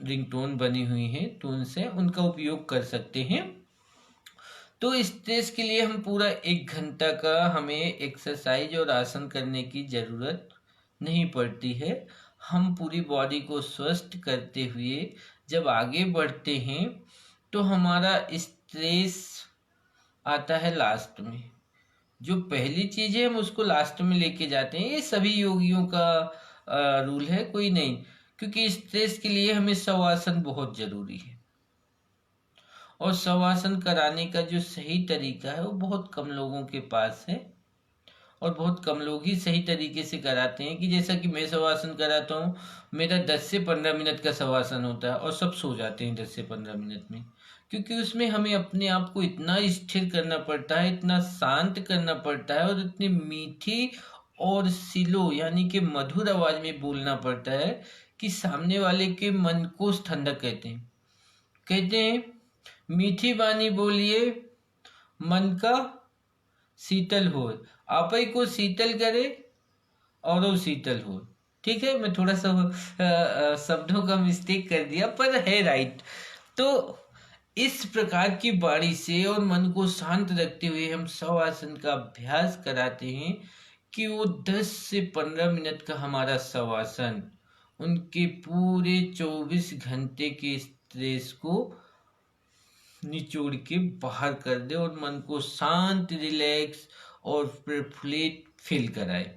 रिंगटोन बनी हुई हैं, तो उनसे उनका उपयोग कर सकते हैं। तो स्ट्रेस के लिए हम पूरा 1 घंटा का हमें एक्सरसाइज और आसन करने की ज़रूरत नहीं पड़ती है। हम पूरी बॉडी को स्वस्थ करते हुए जब आगे बढ़ते हैं तो हमारा स्ट्रेस आता है लास्ट में। जो पहली चीज़ है हम उसको लास्ट में लेके जाते हैं। ये सभी योगियों का रूल है, कोई नहीं। क्योंकि स्ट्रेस के लिए हमें शवासन बहुत ज़रूरी है और शवासन कराने का जो सही तरीका है वो बहुत कम लोगों के पास है और बहुत कम लोग ही सही तरीके से कराते हैं। कि जैसा कि मैं शवासन कराता हूँ, मेरा 10 से 15 मिनट का शवासन होता है और सब सो जाते हैं 10 से 15 मिनट में। क्योंकि उसमें हमें अपने आप को इतना स्थिर करना पड़ता है, इतना शांत करना पड़ता है और इतनी मीठी और सिलो यानी कि मधुर आवाज में बोलना पड़ता है कि सामने वाले के मन को ठंडक कहते हैं मीठी बानी बोलिए मन का शीतल हो, आपई को शीतल करे और वो शीतल हो। ठीक है, मैं थोड़ा सा शब्दों का मिस्टेक कर दिया पर है राइट। तो इस प्रकार की बाणी से और मन को शांत रखते हुए हम शवासन का अभ्यास कराते हैं कि वो 10 से 15 मिनट का हमारा शवासन उनके पूरे 24 घंटे के स्ट्रेस को निचोड़ के बाहर कर दे और मन को शांत, रिलैक्स और प्रफुल्लित फील कराए।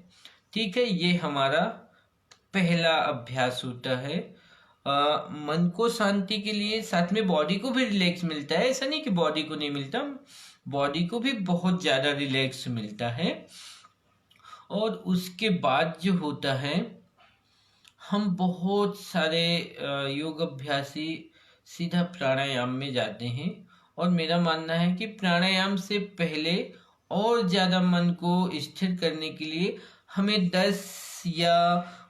ठीक है, ये हमारा पहला अभ्यास होता है। मन को शांति के लिए साथ में बॉडी को भी रिलैक्स मिलता है, ऐसा नहीं कि बॉडी को नहीं मिलता, बॉडी को भी बहुत ज़्यादा रिलैक्स मिलता है। और उसके बाद जो होता है, हम बहुत सारे योग अभ्यासी सीधा प्राणायाम में जाते हैं और मेरा मानना है कि प्राणायाम से पहले और ज़्यादा मन को स्थिर करने के लिए हमें 10 या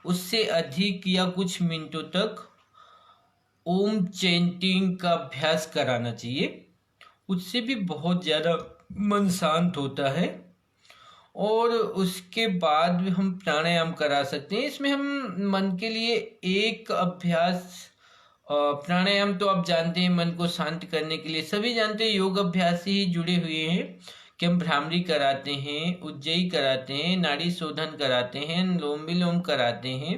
उससे अधिक या कुछ मिनटों तक ओम चैंटिंग का अभ्यास कराना चाहिए। उससे भी बहुत ज़्यादा मन शांत होता है। और उसके बाद हम प्राणायाम करा सकते हैं। इसमें हम मन के लिए एक अभ्यास, प्राणायाम तो आप जानते हैं मन को शांत करने के लिए सभी जानते हैं, योग अभ्यास ही जुड़े हुए हैं कि हम भ्रामरी कराते हैं, उज्जयी कराते हैं, नाड़ी शोधन कराते हैं, अनुलोम विलोम कराते हैं।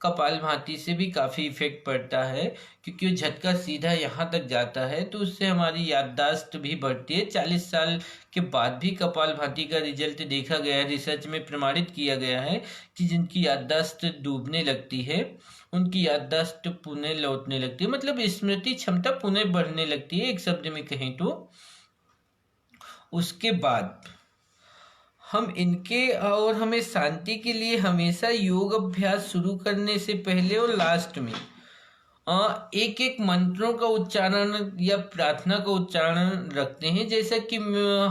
कपालभाति से भी काफ़ी इफेक्ट पड़ता है क्योंकि वो झटका सीधा यहाँ तक जाता है, तो उससे हमारी याददाश्त भी बढ़ती है। 40 साल के बाद भी कपालभाति का रिजल्ट देखा गया है, रिसर्च में प्रमाणित किया गया है कि जिनकी याददाश्त डूबने लगती है उनकी याददाश्त पुनः लौटने लगती है, मतलब स्मृति क्षमता पुनः बढ़ने लगती है, एक शब्द में कहें तो। उसके बाद हम इनके और हमें शांति के लिए हमेशा योग अभ्यास शुरू करने से पहले और लास्ट में एक एक मंत्रों का उच्चारण या प्रार्थना का उच्चारण रखते हैं। जैसा कि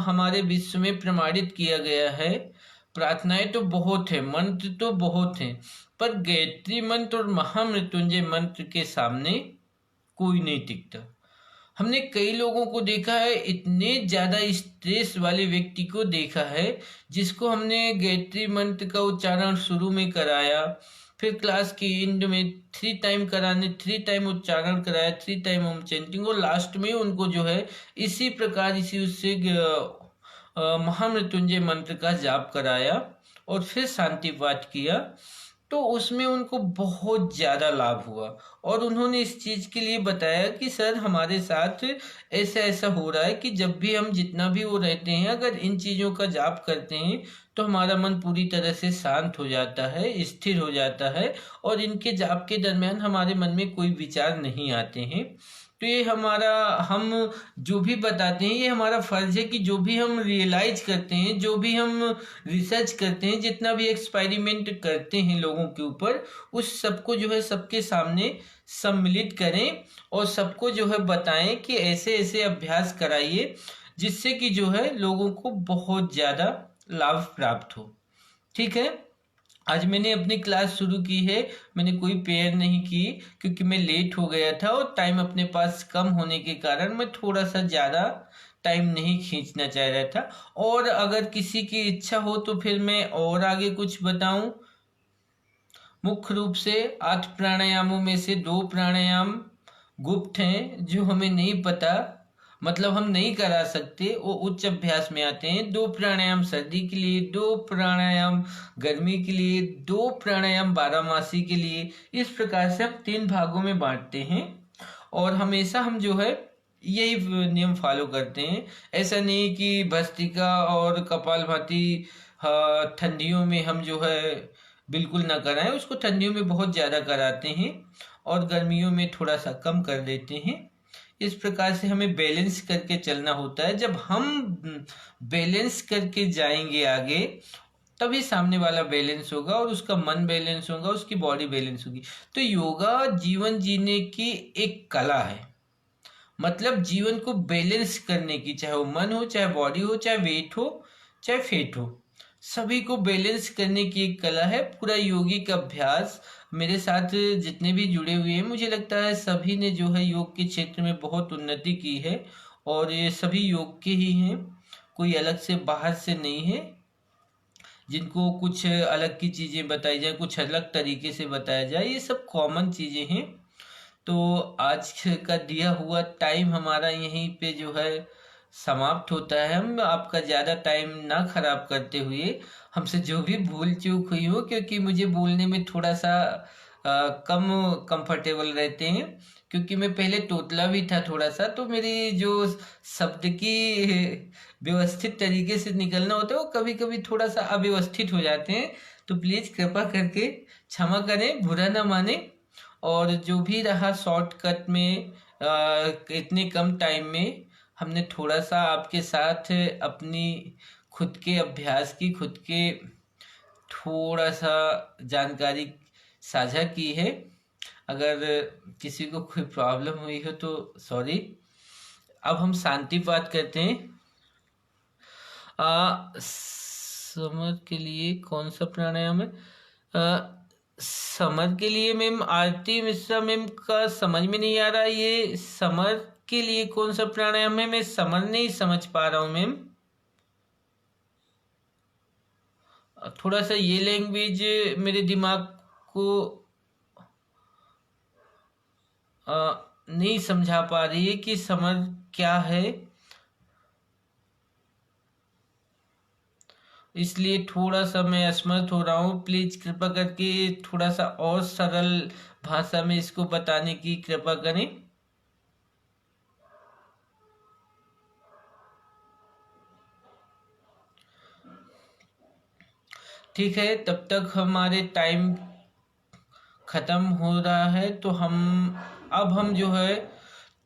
हमारे विश्व में प्रमाणित किया गया है, प्रार्थनाएं तो बहुत है, मंत्र तो बहुत हैं, पर गायत्री मंत्र और महामृत्युंजय मंत्र के सामने कोई नहीं टिकता। हमने कई लोगों को देखा है, इतने ज़्यादा स्ट्रेस वाले व्यक्ति को देखा है जिसको हमने गायत्री मंत्र का उच्चारण शुरू में कराया, फिर क्लास के एंड में 3 टाइम कराने, 3 टाइम उच्चारण कराया, 3 टाइम ओम चैंटिंग, और लास्ट में उनको जो है इसी प्रकार इसी उससे महामृत्युंजय मंत्र का जाप कराया और फिर शांति पाठ किया, तो उसमें उनको बहुत ज़्यादा लाभ हुआ। और उन्होंने इस चीज़ के लिए बताया कि सर हमारे साथ ऐसा ऐसा हो रहा है कि जब भी हम जितना भी वो रहते हैं, अगर इन चीज़ों का जाप करते हैं तो हमारा मन पूरी तरह से शांत हो जाता है, स्थिर हो जाता है, और इनके जाप के दरमियान हमारे मन में कोई विचार नहीं आते हैं। तो ये हमारा, हम जो भी बताते हैं ये हमारा फर्ज है कि जो भी हम रियलाइज करते हैं, जो भी हम रिसर्च करते हैं, जितना भी एक्सपेरिमेंट करते हैं लोगों के ऊपर, उस सबको जो है सबके सामने सम्मिलित करें और सबको जो है बताएं कि ऐसे ऐसे अभ्यास कराइए जिससे कि जो है लोगों को बहुत ज़्यादा लाभ प्राप्त हो। ठीक है, आज मैंने अपनी क्लास शुरू की है, मैंने कोई पेयर नहीं की क्योंकि मैं लेट हो गया था और टाइम अपने पास कम होने के कारण मैं थोड़ा सा ज़्यादा टाइम नहीं खींचना चाह रहा था। और अगर किसी की इच्छा हो तो फिर मैं और आगे कुछ बताऊं। मुख्य रूप से 8 प्राणायामों में से 2 प्राणायाम गुप्त हैं जो हमें नहीं पता, मतलब हम नहीं करा सकते, वो उच्च अभ्यास में आते हैं। 2 प्राणायाम सर्दी के लिए, 2 प्राणायाम गर्मी के लिए, 2 प्राणायाम बारहमासी के लिए। इस प्रकार से हम 3 भागों में बांटते हैं और हमेशा हम जो है यही नियम फॉलो करते हैं। ऐसा नहीं कि भस्त्रिका और कपालभाति ठंडियों में हम जो है बिल्कुल ना कराएं, उसको ठंडियों में बहुत ज़्यादा कराते हैं और गर्मियों में थोड़ा सा कम कर देते हैं। इस प्रकार से हमें बैलेंस करके चलना होता है। जब हम बैलेंस करके जाएंगे आगे तभी सामने वाला बैलेंस होगा और उसका मन बैलेंस होगा, उसकी बॉडी बैलेंस होगी। तो योगा जीवन जीने की एक कला है, मतलब जीवन को बैलेंस करने की, चाहे वो मन हो, चाहे बॉडी हो, चाहे वेट हो, चाहे फेट हो, सभी को बैलेंस करने की एक कला है। पूरा योगिक अभ्यास, मेरे साथ जितने भी जुड़े हुए हैं मुझे लगता है सभी ने जो है योग के क्षेत्र में बहुत उन्नति की है, और ये सभी योग के ही हैं, कोई अलग से बाहर से नहीं है। जिनको कुछ अलग की चीज़ें बताई जाए, कुछ अलग तरीके से बताया जाए, ये सब कॉमन चीज़ें हैं। तो आज का दिया हुआ टाइम हमारा यहीं पे जो है समाप्त होता है। हम आपका ज़्यादा टाइम ना खराब करते हुए, हमसे जो भी भूल चूक हुई हो, क्योंकि मुझे बोलने में थोड़ा सा कम कंफर्टेबल रहते हैं, क्योंकि मैं पहले तोतला भी था थोड़ा सा, तो मेरी जो शब्द की व्यवस्थित तरीके से निकलना होता है वो कभी कभी थोड़ा सा अव्यवस्थित हो जाते हैं। तो प्लीज़ कृपा करके क्षमा करें, बुरा ना माने। और जो भी रहा शॉर्टकट में इतने कम टाइम में हमने थोड़ा सा आपके साथ अपनी खुद के अभ्यास की, खुद के थोड़ा सा जानकारी साझा की है। अगर किसी को कोई प्रॉब्लम हुई हो तो सॉरी। अब हम शांति पाठ करते हैं। समर के लिए कौन सा प्राणायाम है? समर के लिए मैम आरती मिश्रा मैम का समझ में नहीं आ रहा, ये समर के लिए कौन सा प्राणायाम है? मैं समर नहीं समझ पा रहा हूँ मैम। थोड़ा सा ये लैंग्वेज मेरे दिमाग को नहीं समझा पा रही है कि समर क्या है, इसलिए थोड़ा सा मैं असमर्थ हो रहा हूँ। प्लीज कृपा करके थोड़ा सा और सरल भाषा में इसको बताने की कृपा करें। ठीक है, तब तक हमारे टाइम खत्म हो रहा है, तो अब हम जो है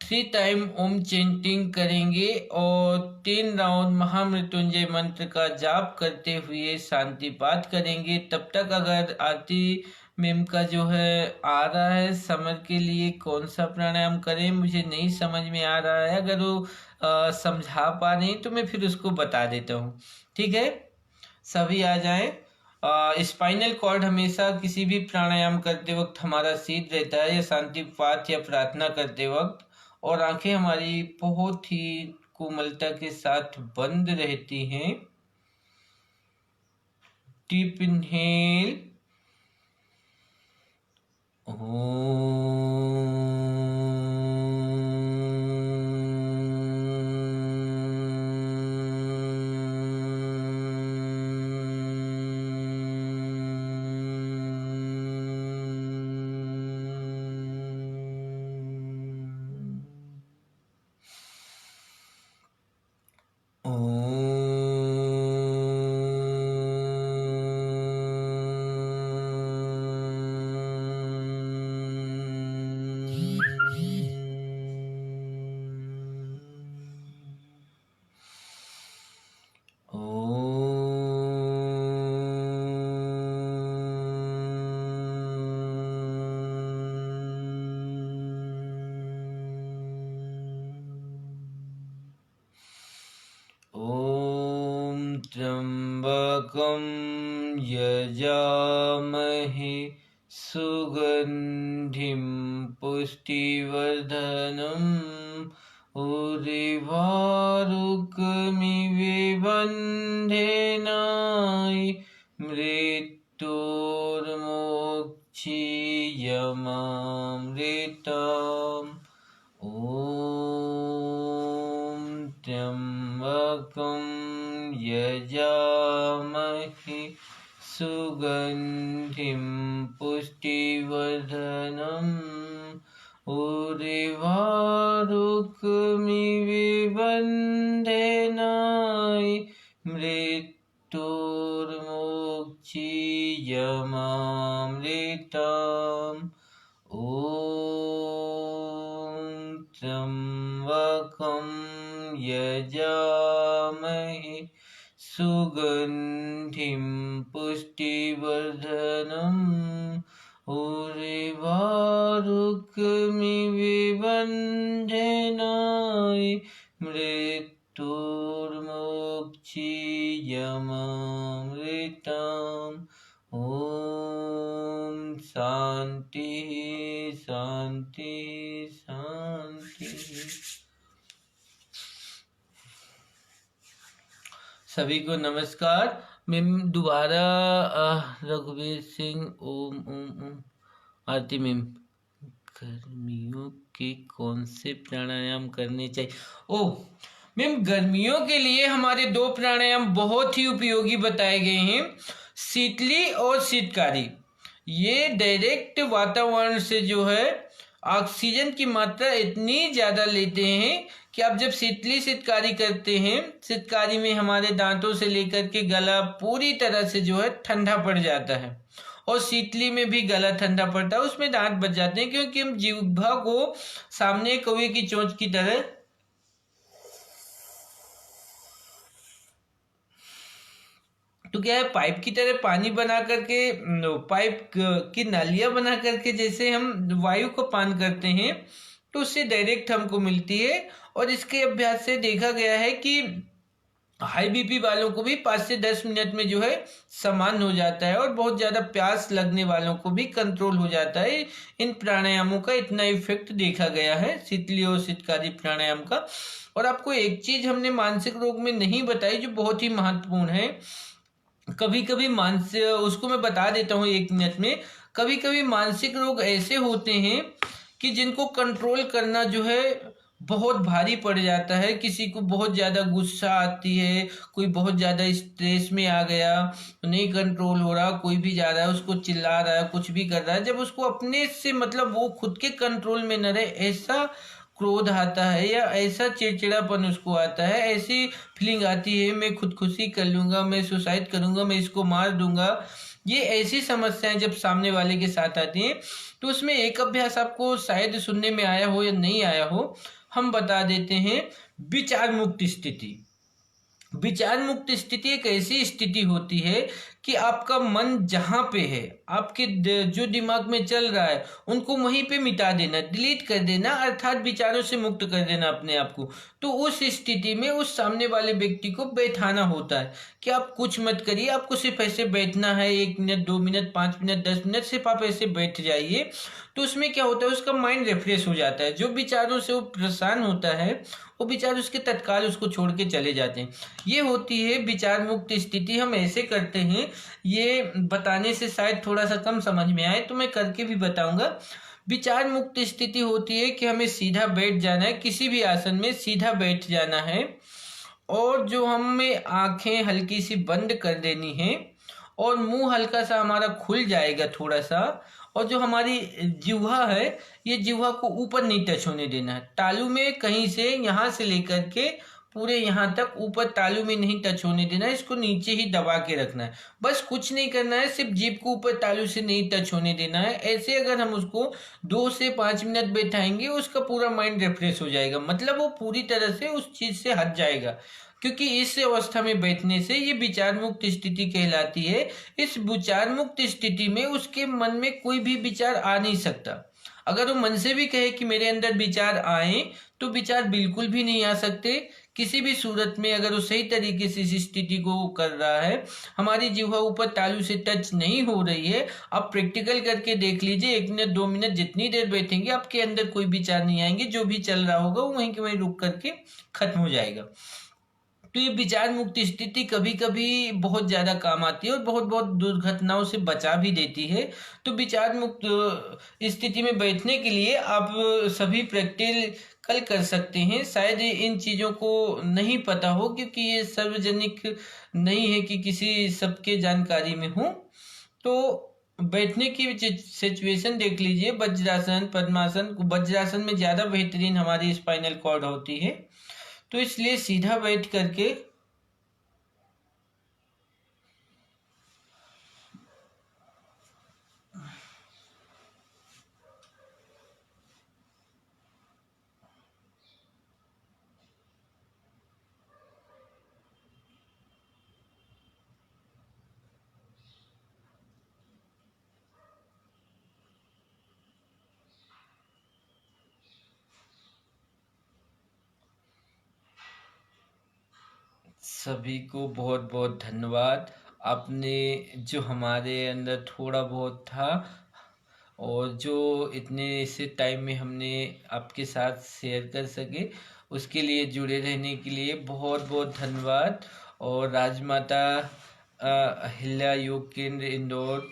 3 टाइम ओम चेंटिंग करेंगे और 3 राउंड महामृत्युंजय मंत्र का जाप करते हुए शांति पाठ करेंगे। तब तक अगर आरती मैम का जो है आ रहा है समर के लिए कौन सा प्राणायाम करें, मुझे नहीं समझ में आ रहा है। अगर वो समझा पा रही तो मैं फिर उसको बता देता हूँ। ठीक है, सभी आ जाएं। स्पाइनल कॉर्ड हमेशा किसी भी प्राणायाम करते वक्त हमारा सीध रहता है, या शांति पाठ या प्रार्थना करते वक्त, और आंखें हमारी बहुत ही कोमलता के साथ बंद रहती हैं। डीप इनहेल, त्र्यंबकं यजामहे सुगंधिं पुष्टिवर्धनम् उर्वारुकमिव बन्धनाय मृत्योर्मोक्षीयमामृतम्। ॐ त्र्यंबकं यजामहे सुगंधिं पुष्टिवर्धनम् उर्वारुकमिव बन्धनाय मृत्योर्मोक्षीयमामृतम्। ॐ त्र्यंबकं यजामहे सुगंधिं पुष्टिवर्धनम् उर्वारुकमिव बन्धनाय मृत्योर्मोक्षीयमामृतम्। मृत्युर्मुक्षीयमामृतम्। ओम शांति शांति शांति। सभी को नमस्कार। मैं दोबारा रघुवीर सिंह। ओम ओम ओम। आरती मैम, गर्मियों के कौन से प्राणायाम करने चाहिए? ओह मैम, गर्मियों के लिए हमारे 2 प्राणायाम बहुत ही उपयोगी बताए गए हैं, शीतली और शीतकारी। ये डायरेक्ट वातावरण से जो है ऑक्सीजन की मात्रा इतनी ज़्यादा लेते हैं कि आप जब शीतली शीतकारी करते हैं, शीतकारी में हमारे दांतों से लेकर के गला पूरी तरह से जो है ठंडा पड़ जाता है, और शीतली में भी गला ठंडा पड़ता है, उसमें दांत बच जाते हैं, क्योंकि हम जिह्वा को सामने कौवे की चोंच की तरह तो क्या है, पाइप की तरह पानी बना करके, पाइप की नालियां बना करके जैसे हम वायु को पान करते हैं, तो उससे डायरेक्ट हमको मिलती है। और इसके अभ्यास से देखा गया है कि हाई बीपी वालों को भी 5 से 10 मिनट में जो है समान हो जाता है, और बहुत ज़्यादा प्यास लगने वालों को भी कंट्रोल हो जाता है। इन प्राणायामों का इतना इफेक्ट देखा गया है, शीतली और शीतकारी प्राणायाम का। और आपको एक चीज हमने मानसिक रोग में नहीं बताई जो बहुत ही महत्वपूर्ण है। कभी कभी मानसिक, उसको मैं बता देता हूँ 1 मिनट में। कभी कभी मानसिक रोग ऐसे होते हैं कि जिनको कंट्रोल करना जो है बहुत भारी पड़ जाता है। किसी को बहुत ज़्यादा गुस्सा आती है, कोई बहुत ज़्यादा स्ट्रेस में आ गया, नहीं कंट्रोल हो रहा, कोई भी जा रहा है उसको चिल्ला रहा है, कुछ भी कर रहा है, जब उसको अपने से मतलब वो खुद के कंट्रोल में न रहे, ऐसा क्रोध आता है या ऐसा चिड़चिड़ापन उसको आता है, ऐसी फीलिंग आती है मैं खुदकुशी कर लूंगा, मैं सुसाइड करूंगा, मैं इसको मार दूंगा। ये ऐसी समस्याएं जब सामने वाले के साथ आती हैं, तो उसमें एक अभ्यास आपको शायद सुनने में आया हो या नहीं आया हो, हम बता देते हैं। विचार मुक्त स्थिति। विचार मुक्त स्थिति एक ऐसी स्थिति होती है कि आपका मन जहां पे है, आपके जो दिमाग में चल रहा है, उनको वहीं पे मिटा देना, डिलीट कर देना, अर्थात विचारों से मुक्त कर देना अपने आप को। तो उस स्थिति में उस सामने वाले व्यक्ति को बैठाना होता है कि आप कुछ मत करिए, आपको सिर्फ ऐसे बैठना है, 1 मिनट 2 मिनट 5 मिनट 10 मिनट सिर्फ आप ऐसे बैठ जाइए। तो उसमें क्या होता है, उसका माइंड रिफ्रेश हो जाता है। जो विचारों से वो परेशान होता है, वो विचार उसके तत्काल उसको छोड़ के चले जाते हैं। ये होती है विचार मुक्त स्थिति। हम ऐसे करते हैं, ये बताने से शायद थोड़ा सा कम समझ में आए तो मैं करके भी बताऊंगा। विचार मुक्त स्थिति होती है कि हमें सीधा बैठ जाना है, किसी भी आसन में सीधा बैठ जाना है, और जो हमें आंखें हल्की सी बंद कर देनी है, और मुंह हल्का सा हमारा खुल जाएगा थोड़ा सा, और जो हमारी जिह्वा है, ये जिह्वा को ऊपर नहीं टच होने देना है। तालू में कहीं से, यहाँ से लेकर के पूरे यहाँ तक ऊपर तालू में नहीं टच होने देना है, इसको नीचे ही दबा के रखना है। बस कुछ नहीं करना है, सिर्फ जीभ को ऊपर तालू से नहीं टच होने देना है। ऐसे अगर हम उसको 2 से 5 मिनट बैठाएंगे, उसका पूरा माइंड रिफ्रेश हो जाएगा, मतलब वो पूरी तरह से उस चीज से हट जाएगा। क्योंकि इस अवस्था में बैठने से ये विचार मुक्त स्थिति कहलाती है। इस विचार मुक्त स्थिति में उसके मन में कोई भी विचार आ नहीं सकता। अगर वो मन से भी कहे कि मेरे अंदर विचार आए, तो विचार बिल्कुल भी नहीं आ सकते किसी भी सूरत में। अगर वो सही तरीके से इस स्थिति को कर रहा है, हमारी जिह्वा ऊपर तालू से टच नहीं हो रही है, आप प्रैक्टिकल करके देख लीजिए। 1 मिनट 2 मिनट जितनी देर बैठेंगे, आपके अंदर कोई विचार नहीं आएंगे, जो भी चल रहा होगा वो वहीं के वहीं रुक करके खत्म हो जाएगा। तो ये विचार मुक्त स्थिति कभी कभी बहुत ज्यादा काम आती है और बहुत बहुत दुर्घटनाओं से बचा भी देती है। तो विचार मुक्त स्थिति में बैठने के लिए आप सभी प्रैक्टिकल कर सकते हैं। शायद इन चीजों को नहीं पता हो, क्योंकि ये सार्वजनिक नहीं है कि किसी सबके जानकारी में हो। तो बैठने की सिचुएशन देख लीजिए, वज्रासन, पद्मासन। वज्रासन में ज्यादा बेहतरीन हमारी स्पाइनल कॉर्ड होती है, तो इसलिए सीधा बैठ करके सभी को बहुत बहुत धन्यवाद। आपने जो हमारे अंदर थोड़ा बहुत था और जो इतने से टाइम में हमने आपके साथ शेयर कर सके, उसके लिए, जुड़े रहने के लिए बहुत बहुत धन्यवाद। और राजमाता अहिल्या योग केंद्र इंदौर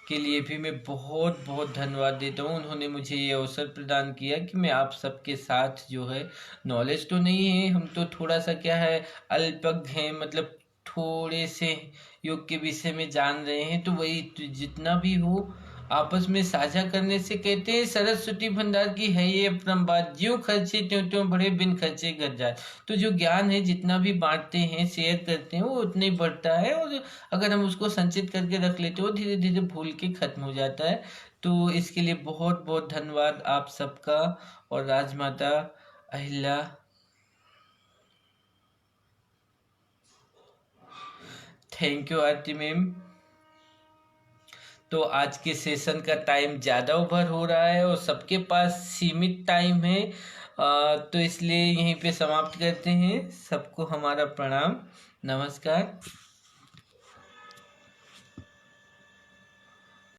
के लिए भी मैं बहुत बहुत धन्यवाद देता हूँ। उन्होंने मुझे ये अवसर प्रदान किया कि मैं आप सबके साथ जो है, नॉलेज तो नहीं है, हम तो थोड़ा सा क्या है, अल्पज्ञ हैं, मतलब थोड़े से योग के विषय में जान रहे हैं, तो वही जितना भी हो आपस में साझा करने से, कहते हैं सरस्वती भंडार की है ये अपरम बात, ज्यों खर्चे त्यों त्यों बढ़े, बिन खर्चे घर जाए। तो जो ज्ञान है जितना भी बांटते हैं, शेयर करते हैं, वो उतना ही बढ़ता है, और अगर हम उसको संचित करके रख लेते हो, धीरे धीरे भूल के खत्म हो जाता है। तो इसके लिए बहुत बहुत धन्यवाद आप सबका। और Rajmata Ahilya, thank you Aarti ma'am. तो आज के सेशन का टाइम ज़्यादा ओवर हो रहा है और सबके पास सीमित टाइम है, तो इसलिए यहीं पे समाप्त करते हैं। सबको हमारा प्रणाम, नमस्कार।